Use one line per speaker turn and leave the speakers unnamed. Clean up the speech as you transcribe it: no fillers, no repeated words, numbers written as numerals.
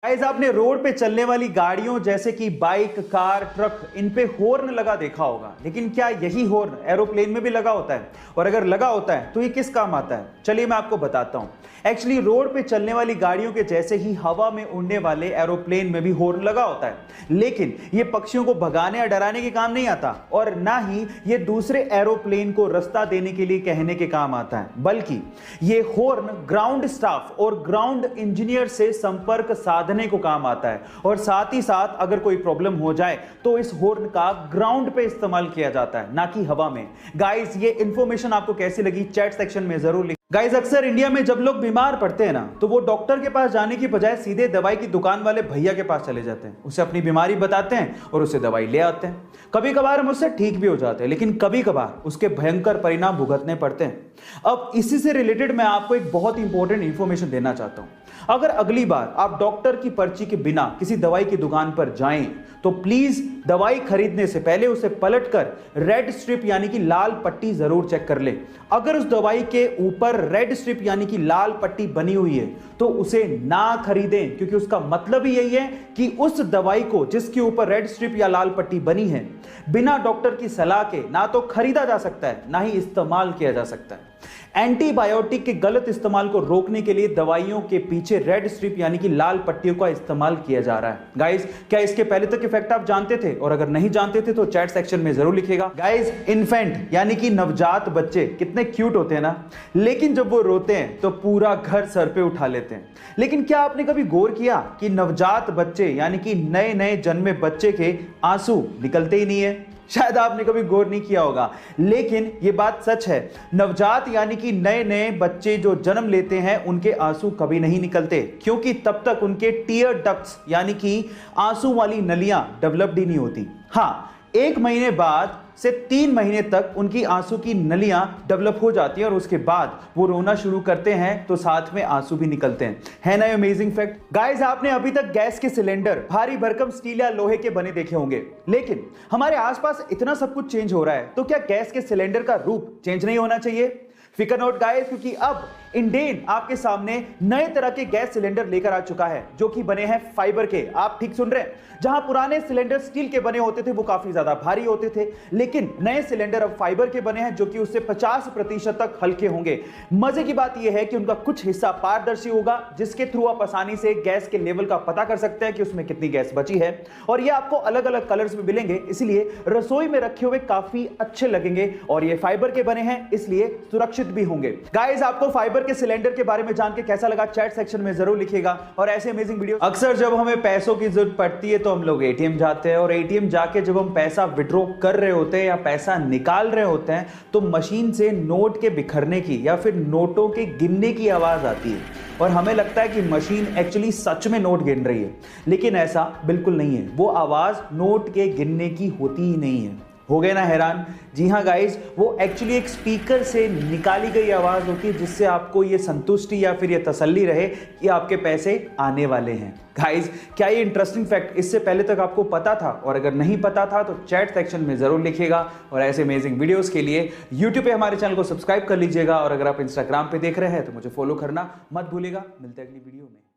Guys आपने road पे चलने वाली गाड़ियों जैसे कि बाइक, कार, ट्रक, इन पे हॉर्न लगा देखा होगा, लेकिन क्या यही हॉर्न एरोप्लेन में भी लगा होता है? और अगर लगा होता है तो ये किस काम आता है? चलिए मैं आपको बताता हूं। एक्चुअली रोड पे चलने वाली गाड़ियों के जैसे ही हवा में उड़ने वाले एरोप्लेन में भी हॉर्न लगा होता है, लेकिन ये पक्षियों को भगाने या डराने के काम नहीं आता और ना ही ये दूसरे एरोप्लेन को रास्ता देने के लिए कहने के काम आता है, बल्कि ये हॉर्न ग्राउंड स्टाफ और ग्राउंड इंजीनियर से संपर्क साधने को काम आता है। और साथ ही साथ अगर कोई प्रॉब्लम हो जाए तो इस हॉर्न का ग्राउंड पे इस्तेमाल किया जाता है, ना कि हवा में। गाइस ये इंफॉर्मेशन आपको कैसी लगी चैट सेक्शन में जरूर लिखें। गाइस अक्सर इंडिया में जब लोग बीमार पड़ते हैं ना, तो वो डॉक्टर के पास जाने की बजाय सीधे दवाई की दुकान वाले भैया के पास चले जाते हैं, उसे अपनी बीमारी बताते हैं और उसे दवाई ले आते हैं। कभी कभार हम उससे ठीक भी हो जाते हैं, लेकिन कभी कभार उसके भयंकर परिणाम भुगतने पड़ते हैं। अब इसी से रिलेटेड मैं आपको एक बहुत इंपॉर्टेंट इंफॉर्मेशन देना चाहता हूं। अगर अगली बार आप डॉक्टर की पर्ची के बिना किसी दवाई की दुकान पर जाएं, तो प्लीज दवाई खरीदने से पहले उसे पलटकर रेड स्ट्रिप यानी कि लाल पट्टी जरूर चेक कर ले। अगर उस दवाई के ऊपर रेड स्ट्रिप यानी कि लाल पट्टी बनी हुई है तो उसे ना खरीदें, क्योंकि उसका मतलब ही यही है कि उस दवाई को जिसके ऊपर रेड स्ट्रिप या लाल पट्टी बनी है, बिना डॉक्टर की सलाह के ना तो खरीदा जा सकता है, ना ही इस्तेमाल किया जा सकता है। एंटीबायोटिक के गलत इस्तेमाल को रोकने के लिए दवाइयों के पीछे रेड स्ट्रिप यानी कि लाल पट्टियों का इस्तेमाल किया जा रहा है। गाइस क्या इसके पहले तक इफेक्ट आप जानते थे? और अगर नहीं जानते थे तो चैट सेक्शन में जरूर लिखिएगा। गाइस इन्फेंट यानी कि नवजात बच्चे कितने क्यूट होते हैं ना, लेकिन जब वो रोते हैं तो पूरा घर सर पे उठा लेते हैं। लेकिन क्या आपने कभी गौर किया कि नवजात बच्चे यानी कि नए नए जन्मे बच्चे के आंसू निकलते ही नहीं है? शायद आपने कभी गौर नहीं किया होगा, लेकिन यह बात सच है। नवजात यानी कि नए नए बच्चे जो जन्म लेते हैं उनके आंसू कभी नहीं निकलते, क्योंकि तब तक उनके टीयर डक्ट्स यानी कि आंसू वाली नलियां डेवलप्ड ही नहीं होती। हाँ, 1 महीने बाद से 3 महीने तक उनकी आंसू की नलियां डेवलप हो जाती हैं और उसके बाद वो रोना शुरू करते हैं तो साथ में आंसू भी निकलते हैं। है ना अमेजिंग फैक्ट? गाइस आपने अभी तक गैस के सिलेंडर भारी भरकम स्टील या लोहे के बने देखे होंगे, लेकिन हमारे आसपास इतना सब कुछ चेंज हो रहा है, तो क्या गैस के सिलेंडर का रूप चेंज नहीं होना चाहिए? फिकर नोट गाइस, क्योंकि अब इंडेन आपके सामने नए तरह के गैस सिलेंडर लेकर आ चुका है जो कि बने हैं फाइबर के। आप ठीक सुन रहे हैं, जहां पुराने सिलेंडर स्टील के बने होते थे वो काफी ज्यादा भारी होते थे, लेकिन नए सिलेंडर अब फाइबर के बने हैं जो कि उससे 50% तक हल्के होंगे। मजे की बात यह है कि उनका कुछ हिस्सा पारदर्शी होगा, जिसके थ्रू आप आसानी से गैस के लेवल का पता कर सकते हैं कि उसमें कितनी गैस बची है, और ये आपको अलग अलग कलर्स में मिलेंगे, इसलिए रसोई में रखे हुए काफी अच्छे लगेंगे। और ये फाइबर के बने हैं इसलिए सुरक्षित भी होंगे। गाइस आपको फाइबर के सिलेंडर के बारे में जान के कैसा लगा चैट सेक्शन में जरूर लिखिएगा। और ऐसे अमेजिंग वीडियो अक्सर जब हमें पैसों की जरूरत पड़ती है तो हम लोग एटीएम जाते हैं, और एटीएम जाके जब हम पैसा विड्रॉ कर रहे होते हैं या पैसा निकाल रहे होते हैं तो मशीन से नोट के बिखरने की या फिर नोटों के गिनने की आवाज आती है, और हमें लगता है कि मशीन एक्चुअली सच में नोट गिन रही है, लेकिन ऐसा बिल्कुल नहीं है। वो आवाज नोट के गिनने की होती ही नहीं है। हो गए ना हैरान? जी हाँ गाइस, वो एक्चुअली एक स्पीकर से निकाली गई आवाज होती है, जिससे आपको ये संतुष्टि या फिर ये तसल्ली रहे कि आपके पैसे आने वाले हैं। गाइस क्या ये इंटरेस्टिंग फैक्ट इससे पहले तक आपको पता था? और अगर नहीं पता था तो चैट सेक्शन में जरूर लिखिएगा। और ऐसे अमेजिंग वीडियोस के लिए यूट्यूब पे हमारे चैनल को सब्सक्राइब कर लीजिएगा, और अगर आप इंस्टाग्राम पे देख रहे हैं तो मुझे फॉलो करना मत भूलिएगा। मिलते हैं अगली वीडियो में।